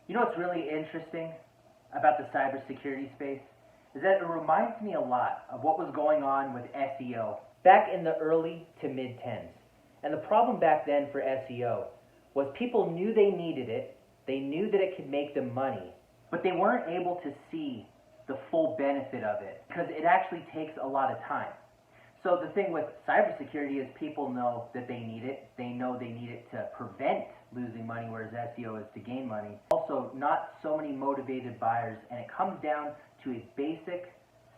You know what's really interesting about the cybersecurity space is that it reminds me a lot of what was going on with SEO back in the early to mid-10s. And the problem back then for SEO was people knew they needed it, they knew that it could make them money, but they weren't able to see the full benefit of it because it actually takes a lot of time. So the thing with cybersecurity is people know that they need it. They know they need it to prevent losing money, whereas SEO is to gain money. Also, not so many motivated buyers, and it comes down to a basic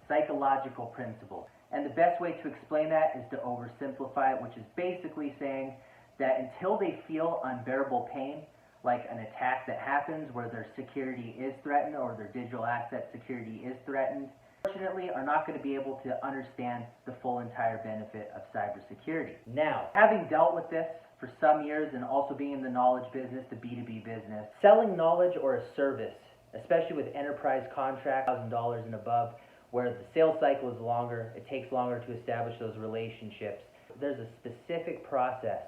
psychological principle. And the best way to explain that is to oversimplify it, which is basically saying that until they feel unbearable pain, like an attack that happens where their security is threatened or their digital asset security is threatened, unfortunately are not going to be able to understand the full entire benefit of cybersecurity. Now, having dealt with this for some years and also being in the knowledge business, the B2B business, selling knowledge or a service, especially with enterprise contracts, $1,000 and above, where the sales cycle is longer, it takes longer to establish those relationships. There's a specific process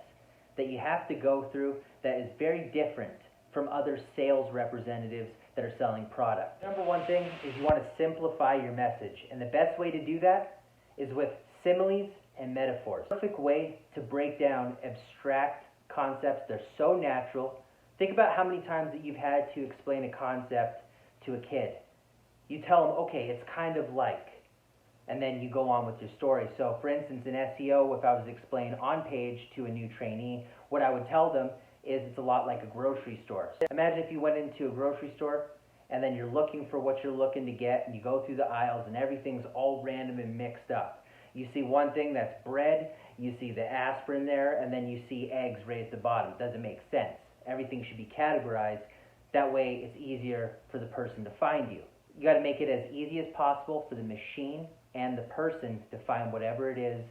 that you have to go through that is very different from other sales representatives that are selling products. Number one thing is you want to simplify your message, and the best way to do that is with similes and metaphors. The perfect way to break down abstract concepts. They're so natural. Think about how many times that you've had to explain a concept to a kid. You tell them, okay, it's kind of like, and then you go on with your story. So for instance, in SEO, if I was to explain on page to a new trainee, what I would tell them is it's a lot like a grocery store. Imagine if you went into a grocery store and then you're looking for what you're looking to get, and you go through the aisles and everything's all random and mixed up. You see one thing that's bread, you see the aspirin there, and then you see eggs right at the bottom. Doesn't make sense. Everything should be categorized. That way it's easier for the person to find you. You got to make it as easy as possible for the machine and the person to find whatever it is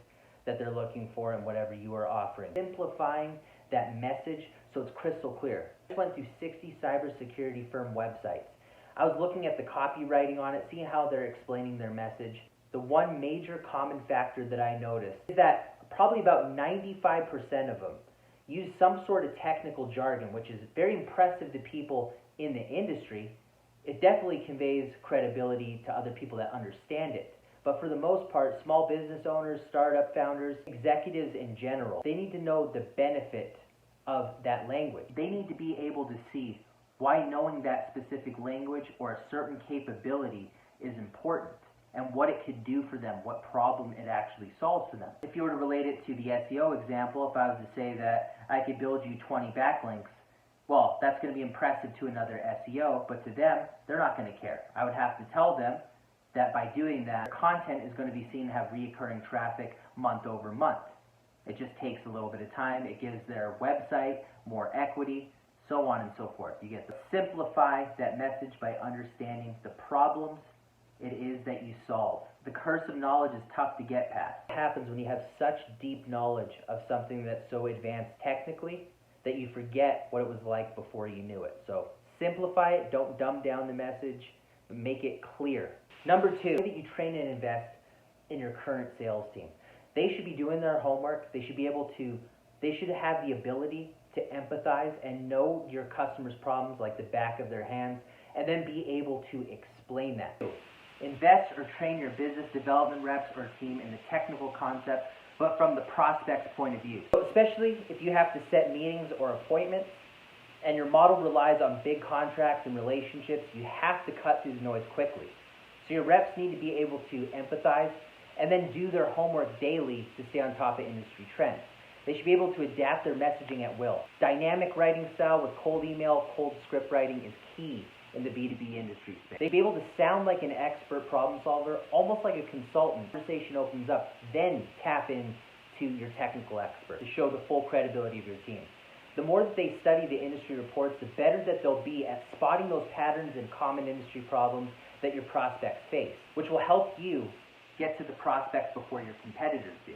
that they're looking for and whatever you are offering. Simplifying that message so it's crystal clear. I just went through 60 cybersecurity firm websites. I was looking at the copywriting on it, seeing how they're explaining their message. The one major common factor that I noticed is that probably about 95% of them use some sort of technical jargon, which is very impressive to people in the industry. It definitely conveys credibility to other people that understand it. But for the most part, small business owners, startup founders, executives in general, they need to know the benefit of that language. They need to be able to see why knowing that specific language or a certain capability is important and what it could do for them, what problem it actually solves for them. If you were to relate it to the SEO example, if I was to say that I could build you 20 backlinks, well, that's going to be impressive to another SEO, but to them, they're not going to care. I would have to tell them that by doing that, content is going to be seen to have recurring traffic month over month. It just takes a little bit of time. It gives their website more equity, so on and so forth. You get to simplify that message by understanding the problems it is that you solve. The curse of knowledge is tough to get past. What happens when you have such deep knowledge of something that's so advanced technically that you forget what it was like before you knew it? So simplify it, don't dumb down the message, but make it clear. Number two, that you train and invest in your current sales team. They should be doing their homework. They should have the ability to empathize and know your customers' problems like the back of their hands, and then be able to explain that. Invest or train your business development reps or team in the technical concept, but from the prospect's point of view. So especially if you have to set meetings or appointments, and your model relies on big contracts and relationships, you have to cut through the noise quickly. So your reps need to be able to empathize and then do their homework daily to stay on top of industry trends. They should be able to adapt their messaging at will. Dynamic writing style with cold email, cold script writing is key in the B2B industry space. They'd be able to sound like an expert problem solver, almost like a consultant. Conversation opens up, then tap into your technical expert to show the full credibility of your team. The more that they study the industry reports, the better that they'll be at spotting those patterns and common industry problems that your prospects face, which will help you get to the prospects before your competitors do.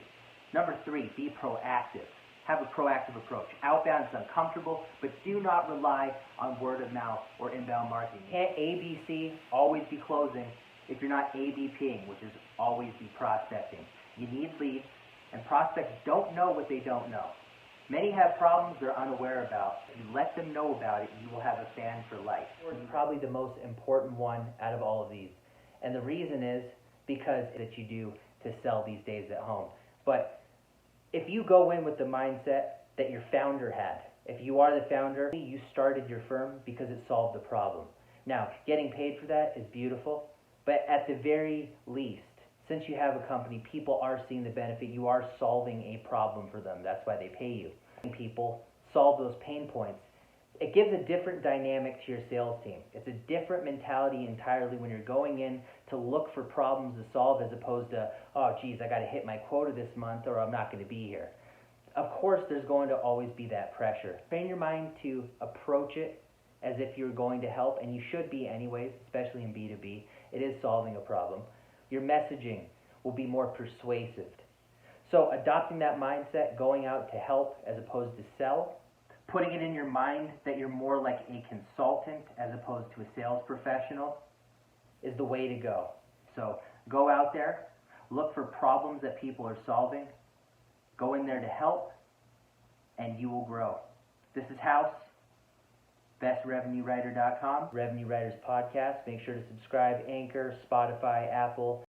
Number three, be proactive. Have a proactive approach. Outbound is uncomfortable, but do not rely on word of mouth or inbound marketing. You can't ABC, always be closing, if you're not ABPing, which is always be prospecting. You need leads, and prospects don't know what they don't know. Many have problems they're unaware about. If you let them know about it, you will have a fan for life. It's probably the most important one out of all of these. And the reason is because that you do to sell these days at home. But if you go in with the mindset that your founder had, if you are the founder, you started your firm because it solved the problem. Now, getting paid for that is beautiful, but at the very least, since you have a company, people are seeing the benefit. You are solving a problem for them. That's why they pay you. People solve those pain points. It gives a different dynamic to your sales team. It's a different mentality entirely when you're going in to look for problems to solve as opposed to, oh, geez, I got to hit my quota this month or I'm not going to be here. Of course, there's going to always be that pressure. Train your mind to approach it as if you're going to help, and you should be anyways, especially in B2B. It is solving a problem. Your messaging will be more persuasive. So adopting that mindset, going out to help as opposed to sell, putting it in your mind that you're more like a consultant as opposed to a sales professional is the way to go. So go out there, look for problems that people are solving, go in there to help, and you will grow. This is House, bestrevenuewriter.com, Revenue Writers Podcast. Make sure to subscribe, Anchor, Spotify, Apple.